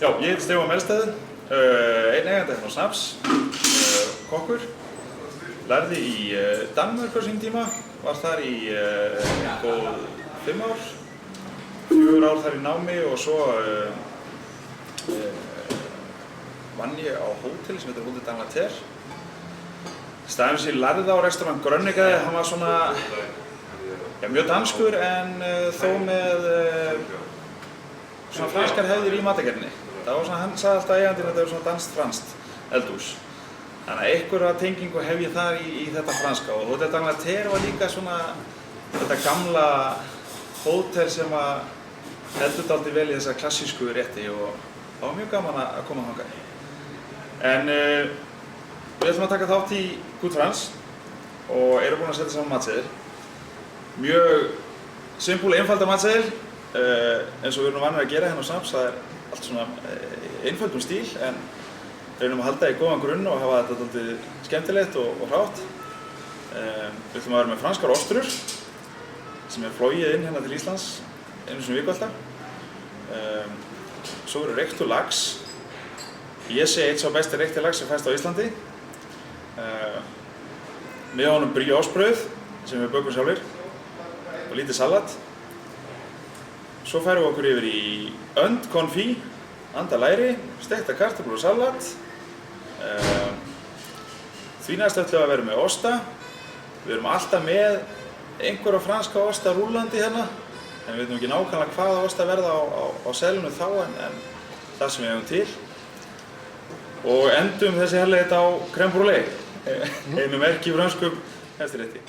Já, ég heiti Stefán Melstæði, einn eigandi hérna á Snaps, kokkur. Lærði í Danmörku á sínum tíma, var þar í góð 5 ár, 4 ár þar í námi og svo vann ég á hóteli sem heitir Hótel D'Angleterre. Staðurinn sem ég lærði á restaurant Grønnegade, hann var svona mjög danskur en þó með svona franskar hefðir í matagerðinni. Það var svona, hann sagði alltaf eigandinn að þetta var svona danskt-franskt eldhús. Þannig að einhverja tengingu hef ég þar í þetta franska og Hótel D'Angleterre var líka svona þetta gamla hótel sem heldur dálítið vel í þessa klassísku rétti og það var mjög gaman að koma þangað. En við ætlum að taka þátt í Good France og erum búin að setja saman matseðil. Mjög simpúl, einfalda matseðil eins og við erum vanir að gera hérna á Snaps. Það allt svona einföldum stíl en reynum að halda í góðan grunn og hafa þetta dálítið skemmtilegt og hrátt. Við ætlum að vera með franskar ostrur sem flogið inn hérna til Íslands einu sinni í viku alltaf. Svo verður reyktur lax. Ég segi eitt sá besti reykti lax sem fæst á Íslandi. Með honum briochebrauð sem við bökum sjálfir og lítið salat. Svo færum við okkur yfir í önd confit, andalæri, steikta kartöflur og salat. Því næst ætlum við að vera með osta. Við erum alltaf með einhverja franska osta rúllandi hérna. En við veitum ekki nákvæmlega hvaða osta verða á seðlunum þá en það sem við hefum til. Og endum þessi herlegheit á crème brûlée, einu merki frönskum eftirrétti.